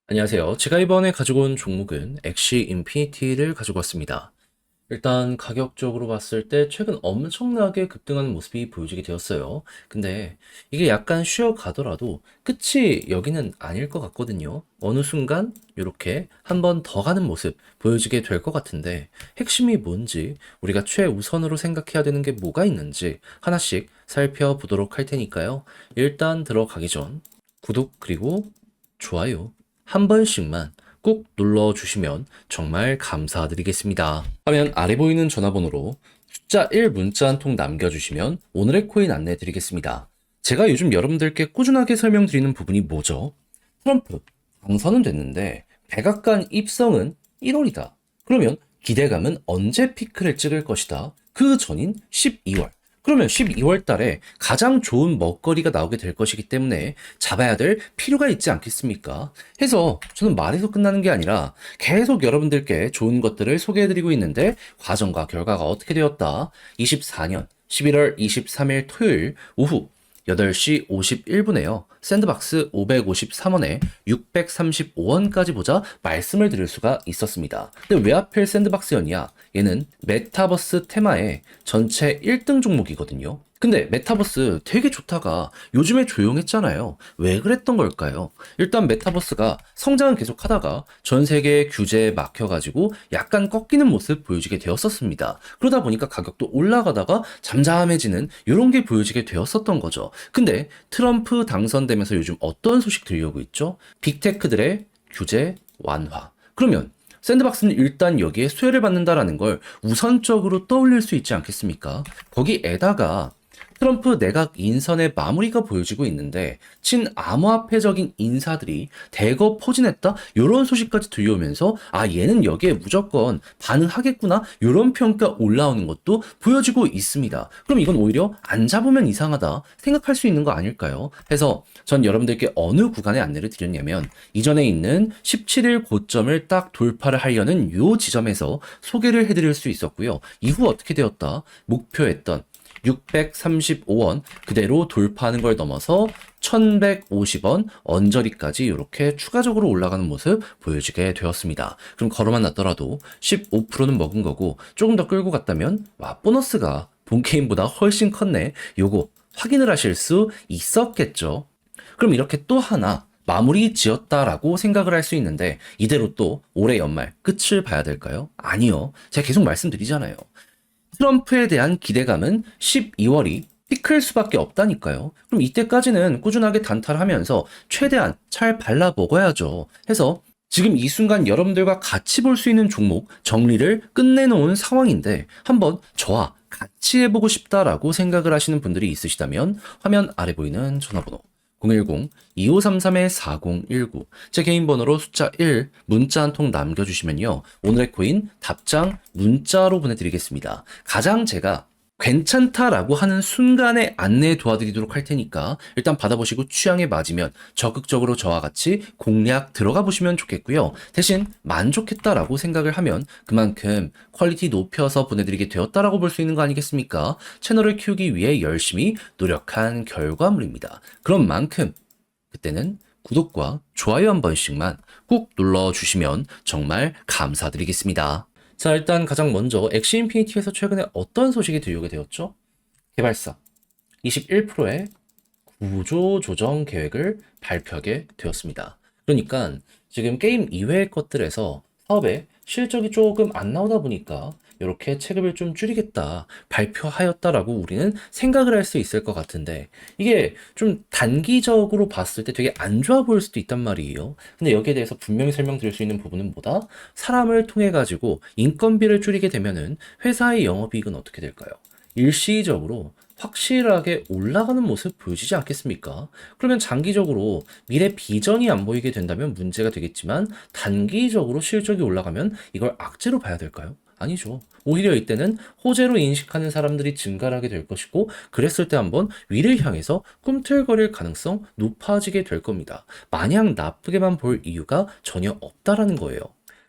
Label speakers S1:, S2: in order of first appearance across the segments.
S1: 안녕하세요. 제가 이번에 가지고 온 종목은 엑시 인피니티를 가지고 왔습니다. 일단 가격적으로 봤을 때 최근 엄청나게 급등하는 모습이 보여지게 되었어요. 근데 이게 약간 쉬어가더라도 끝이 여기는 아닐 것 같거든요. 어느 순간 이렇게 한 번 더 가는 모습 보여지게 될 것 같은데 핵심이 뭔지 우리가 최우선으로 생각해야 되는 게 뭐가 있는지 하나씩 살펴보도록 할 테니까요. 일단 들어가기 전 구독 그리고 좋아요 한 번씩만 꼭 눌러주시면 정말 감사드리겠습니다. 화면 아래 보이는 전화번호로 숫자 1 문자 한 통 남겨주시면 오늘의 코인 안내 드리겠습니다. 제가 요즘 여러분들께 꾸준하게 설명드리는 부분이 뭐죠? 트럼프 당선은 됐는데 백악관 입성은 1월이다. 그러면 기대감은 언제 피크를 찍을 것이다. 그 전인 12월. 그러면 12월 달에 가장 좋은 먹거리가 나오게 될 것이기 때문에 잡아야 될 필요가 있지 않겠습니까? 해서 저는 말에서 끝나는 게 아니라 계속 여러분들께 좋은 것들을 소개해드리고 있는데 과정과 결과가 어떻게 되었다? 24년 11월 23일 토요일 오후 8시 51분에요. 샌드박스 553원에 635원까지 보자 말씀을 드릴 수가 있었습니다. 근데 왜 하필 샌드박스였냐? 얘는 메타버스 테마의 전체 1등 종목이거든요. 근데 메타버스 되게 좋다가 요즘에 조용했잖아요. 왜 그랬던 걸까요? 일단 메타버스가 성장은 계속 하다가 전 세계 규제에 막혀가지고 약간 꺾이는 모습 보여지게 되었었습니다. 그러다 보니까 가격도 올라가다가 잠잠해지는 이런 게 보여지게 되었었던 거죠. 근데 트럼프 당선되면서 요즘 어떤 소식 들려오고 있죠? 빅테크들의 규제 완화. 그러면 샌드박스는 일단 여기에 수혜를 받는다라는 걸 우선적으로 떠올릴 수 있지 않겠습니까? 거기에다가 트럼프 내각 인선의 마무리가 보여지고 있는데 친암호화폐적인 인사들이 대거 포진했다 이런 소식까지 들려오면서 아 얘는 여기에 무조건 반응하겠구나 이런 평가 올라오는 것도 보여지고 있습니다. 그럼 이건 오히려 안 잡으면 이상하다 생각할 수 있는 거 아닐까요? 해서 전 여러분들께 어느 구간에 안내를 드렸냐면 이전에 있는 17일 고점을 딱 돌파를 하려는 요 지점에서 소개를 해드릴 수 있었고요. 이후 어떻게 되었다? 목표했던 635원 그대로 돌파하는 걸 넘어서 1150원 언저리까지 이렇게 추가적으로 올라가는 모습 보여지게 되었습니다. 그럼 걸어만 놨더라도 15%는 먹은 거고 조금 더 끌고 갔다면 와 보너스가 본 게임보다 훨씬 컸네. 요거 확인을 하실 수 있었겠죠. 그럼 이렇게 또 하나 마무리 지었다라고 생각을 할 수 있는데 이대로 또 올해 연말 끝을 봐야 될까요? 아니요. 제가 계속 말씀드리잖아요. 트럼프에 대한 기대감은 12월이 피클 수밖에 없다니까요. 그럼 이때까지는 꾸준하게 단타하면서 최대한 잘 발라 먹어야죠. 해서 지금 이 순간 여러분들과 같이 볼 수 있는 종목 정리를 끝내놓은 상황인데 한번 저와 같이 해보고 싶다라고 생각을 하시는 분들이 있으시다면 화면 아래 보이는 전화번호 010-2533-4019 제 개인 번호로 숫자 1 문자 한 통 남겨주시면요. 오늘의 코인 답장 문자로 보내드리겠습니다. 가장 제가 괜찮다라고 하는 순간에 안내 도와드리도록 할 테니까 일단 받아보시고 취향에 맞으면 적극적으로 저와 같이 공략 들어가 보시면 좋겠고요. 대신 만족했다라고 생각을 하면 그만큼 퀄리티 높여서 보내드리게 되었다라고 볼 수 있는 거 아니겠습니까? 채널을 키우기 위해 열심히 노력한 결과물입니다. 그런 만큼 그때는 구독과 좋아요 한 번씩만 꼭 눌러주시면 정말 감사드리겠습니다. 자, 일단 가장 먼저 엑시 인피니티에서 최근에 어떤 소식이 들려오게 되었죠? 개발사 21%의 구조 조정 계획을 발표하게 되었습니다. 그러니까 지금 게임 이외의 것들에서 사업에 실적이 조금 안 나오다 보니까 이렇게 체급을 좀 줄이겠다 발표하였다라고 우리는 생각을 할 수 있을 것 같은데 이게 좀 단기적으로 봤을 때 되게 안 좋아 보일 수도 있단 말이에요. 근데 여기에 대해서 분명히 설명드릴 수 있는 부분은 뭐다? 사람을 통해 가지고 인건비를 줄이게 되면은 회사의 영업이익은 어떻게 될까요? 일시적으로 확실하게 올라가는 모습 보여지지 않겠습니까? 그러면 장기적으로 미래 비전이 안 보이게 된다면 문제가 되겠지만 단기적으로 실적이 올라가면 이걸 악재로 봐야 될까요? 아니죠. 오히려 이때는 호재로 인식하는 사람들이 증가하게 될 것이고 그랬을 때 한번 위를 향해서 꿈틀거릴 가능성 높아지게 될 겁니다. 마냥 나쁘게만 볼 이유가 전혀 없다라는 거예요.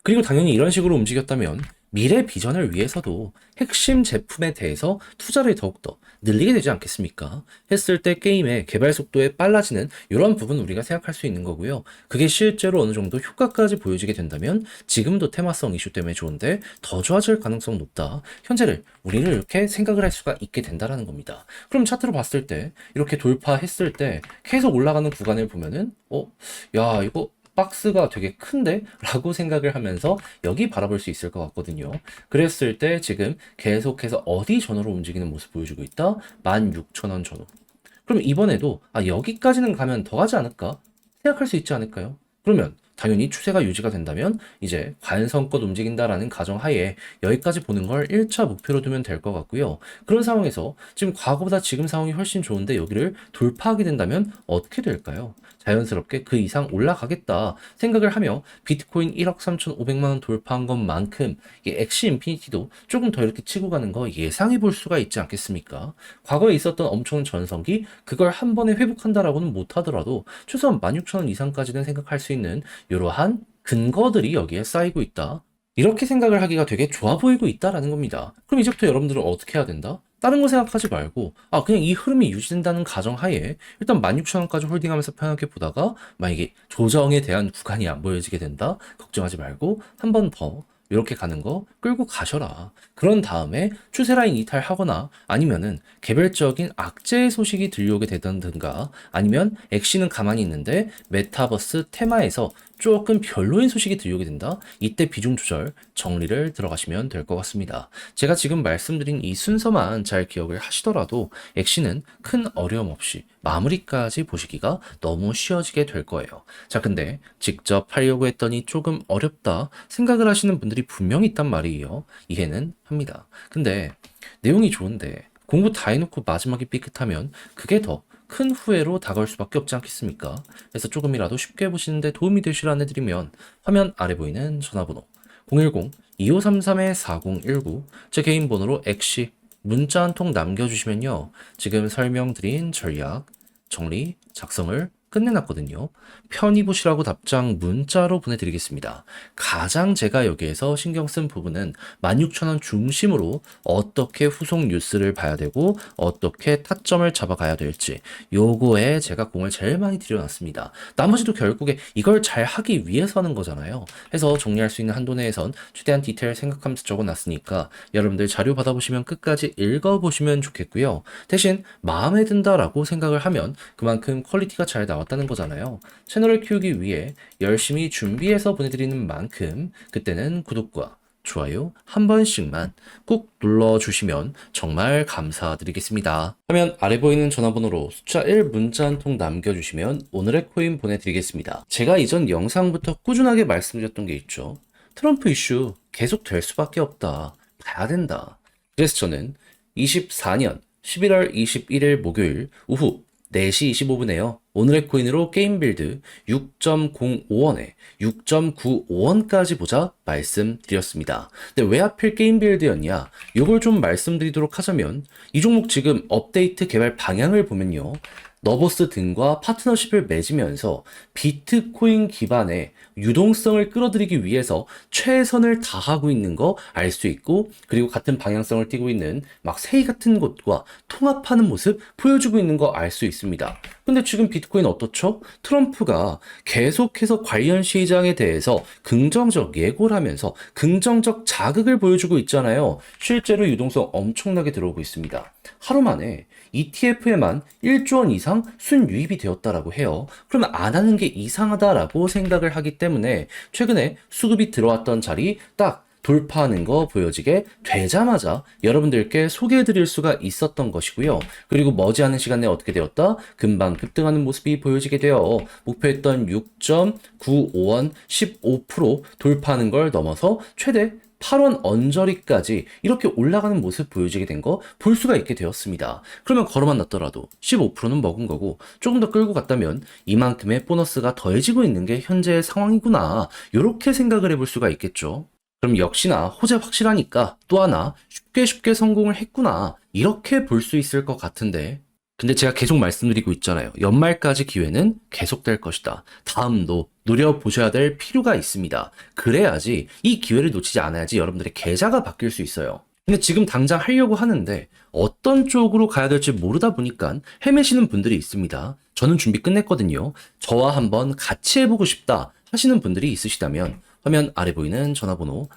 S1: 그리고 당연히 이런 식으로 움직였다면 미래 비전을 위해서도 핵심 제품에 대해서 투자를 더욱더 늘리게 되지 않겠습니까? 했을 때 게임의 개발 속도에 빨라지는 이런 부분 우리가 생각할 수 있는 거고요. 그게 실제로 어느 정도 효과까지 보여지게 된다면 지금도 테마성 이슈 때문에 좋은데 더 좋아질 가능성 높다. 현재를 우리를 이렇게 생각을 할 수가 있게 된다라는 겁니다. 그럼 차트로 봤을 때 이렇게 돌파했을 때 계속 올라가는 구간을 보면은 야 이거 박스가 되게 큰데? 라고 생각을 하면서 여기 바라볼 수 있을 것 같거든요. 그랬을 때 지금 계속해서 어디 전후로 움직이는 모습 보여주고 있다? 16,000원 전후. 그럼 이번에도 여기까지는 가면 더 가지 않을까? 생각할 수 있지 않을까요? 그러면 당연히 추세가 유지가 된다면 이제 관성껏 움직인다라는 가정하에 여기까지 보는 걸 1차 목표로 두면 될 것 같고요. 그런 상황에서 지금 과거보다 지금 상황이 훨씬 좋은데 여기를 돌파하게 된다면 어떻게 될까요? 자연스럽게 그 이상 올라가겠다 생각을 하며 비트코인 1억 3,500만 원 돌파한 것만큼 이 엑시 인피니티도 조금 더 이렇게 치고 가는 거 예상해 볼 수가 있지 않겠습니까? 과거에 있었던 엄청난 전성기 그걸 한 번에 회복한다라고는 못하더라도 최소한 16,000원 이상까지는 생각할 수 있는 이러한 근거들이 여기에 쌓이고 있다. 이렇게 생각을 하기가 되게 좋아 보이고 있다라는 겁니다. 그럼 이제부터 여러분들은 어떻게 해야 된다? 다른 거 생각하지 말고 그냥 이 흐름이 유지된다는 가정하에 일단 16,000원까지 홀딩하면서 편하게 보다가 만약에 조정에 대한 구간이 안 보여지게 된다? 걱정하지 말고 한 번 더 이렇게 가는 거 끌고 가셔라. 그런 다음에 추세 라인 이탈하거나 아니면은 개별적인 악재의 소식이 들려오게 되던가 아니면 엑시는 가만히 있는데 메타버스 테마에서 조금 별로인 소식이 들려오게 된다. 이때 비중 조절 정리를 들어가시면 될 것 같습니다. 제가 지금 말씀드린 이 순서만 잘 기억을 하시더라도 엑시는 큰 어려움 없이 마무리까지 보시기가 너무 쉬워지게 될 거예요. 자, 근데 직접 하려고 했더니 조금 어렵다 생각을 하시는 분들이 분명히 있단 말이에요. 이해는 합니다. 근데 내용이 좋은데 공부 다 해놓고 마지막에 삐끗하면 그게 더 큰 후회로 다가올 수밖에 없지 않겠습니까? 그래서 조금이라도 쉽게 보시는데 도움이 되시라 해드리면 화면 아래 보이는 전화번호 010-2533-4019 제 개인 번호로 엑시 문자 한 통 남겨주시면요. 지금 설명드린 전략, 정리, 작성을 끝내놨거든요. 편히 보시라고 답장 문자로 보내드리겠습니다. 가장 제가 여기에서 신경 쓴 부분은 16,000원 중심으로 어떻게 후속 뉴스를 봐야 되고 어떻게 타점을 잡아가야 될지 요거에 제가 공을 제일 많이 들여놨습니다. 나머지도 결국에 이걸 잘 하기 위해서 하는 거잖아요. 해서 정리할 수 있는 한도 내에선 최대한 디테일 생각하면서 적어놨으니까 여러분들 자료 받아보시면 끝까지 읽어보시면 좋겠고요. 대신 마음에 든다라고 생각을 하면 그만큼 퀄리티가 잘 나왔다는 거잖아요. 채널을 키우기 위해 열심히 준비해서 보내드리는 만큼 그때는 구독과 좋아요 한 번씩만 꼭 눌러주시면 정말 감사드리겠습니다. 화면 아래 보이는 전화번호로 숫자 1 문자 한 통 남겨주시면 오늘의 코인 보내드리겠습니다. 제가 이전 영상부터 꾸준하게 말씀드렸던 게 있죠. 트럼프 이슈 계속 될 수밖에 없다. 봐야 된다. 그래서 저는 24년 11월 21일 목요일 오후 4시 25분에요. 오늘의 코인으로 게임 빌드 6.05원에 6.95원까지 보자 말씀드렸습니다. 근데 왜 하필 게임 빌드였냐? 이걸 좀 말씀드리도록 하자면 이 종목 지금 업데이트 개발 방향을 보면요. 너버스 등과 파트너십을 맺으면서 비트코인 기반의 유동성을 끌어들이기 위해서 최선을 다하고 있는 거 알 수 있고 그리고 같은 방향성을 띠고 있는 막 세이 같은 곳과 통합하는 모습 보여주고 있는 거 알 수 있습니다. 근데 지금 비트코인 어떻죠? 트럼프가 계속해서 관련 시장에 대해서 긍정적 예고를 하면서 긍정적 자극을 보여주고 있잖아요. 실제로 유동성 엄청나게 들어오고 있습니다. 하루 만에 ETF에만 1조 원 이상 순유입이 되었다라고 해요. 그러면 안 하는 게 이상하다라고 생각을 하기 때문에 최근에 수급이 들어왔던 자리 딱 돌파하는 거 보여지게 되자마자 여러분들께 소개해 드릴 수가 있었던 것이고요. 그리고 머지않은 시간 내에 어떻게 되었다? 금방 급등하는 모습이 보여지게 되어 목표했던 6.95원 15% 돌파하는 걸 넘어서 최대 8원 언저리까지 이렇게 올라가는 모습 보여지게 된 거 볼 수가 있게 되었습니다. 그러면 걸어만 놨더라도 15%는 먹은 거고 조금 더 끌고 갔다면 이만큼의 보너스가 더해지고 있는 게 현재의 상황이구나. 이렇게 생각을 해볼 수가 있겠죠. 그럼 역시나 호재 확실하니까 또 하나 쉽게 성공을 했구나. 이렇게 볼 수 있을 것 같은데 근데 제가 계속 말씀드리고 있잖아요. 연말까지 기회는 계속될 것이다. 다음도 노려보셔야 될 필요가 있습니다. 그래야지 이 기회를 놓치지 않아야지 여러분들의 계좌가 바뀔 수 있어요. 근데 지금 당장 하려고 하는데 어떤 쪽으로 가야 될지 모르다 보니까 헤매시는 분들이 있습니다. 저는 준비 끝냈거든요. 저와 한번 같이 해보고 싶다 하시는 분들이 있으시다면 화면 아래 보이는 전화번호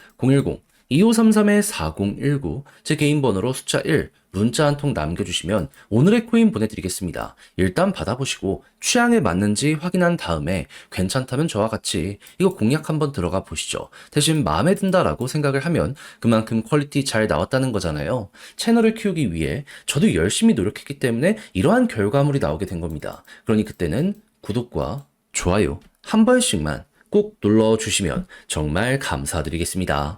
S1: 010-2533-4019 제 개인 번호로 숫자 1 문자 한 통 남겨주시면 오늘의 코인 보내드리겠습니다. 일단 받아보시고 취향에 맞는지 확인한 다음에 괜찮다면 저와 같이 이거 공략 한번 들어가 보시죠. 대신 마음에 든다라고 생각을 하면 그만큼 퀄리티 잘 나왔다는 거잖아요. 채널을 키우기 위해 저도 열심히 노력했기 때문에 이러한 결과물이 나오게 된 겁니다. 그러니 그때는 구독과 좋아요 한 번씩만 꼭 눌러주시면 정말 감사드리겠습니다.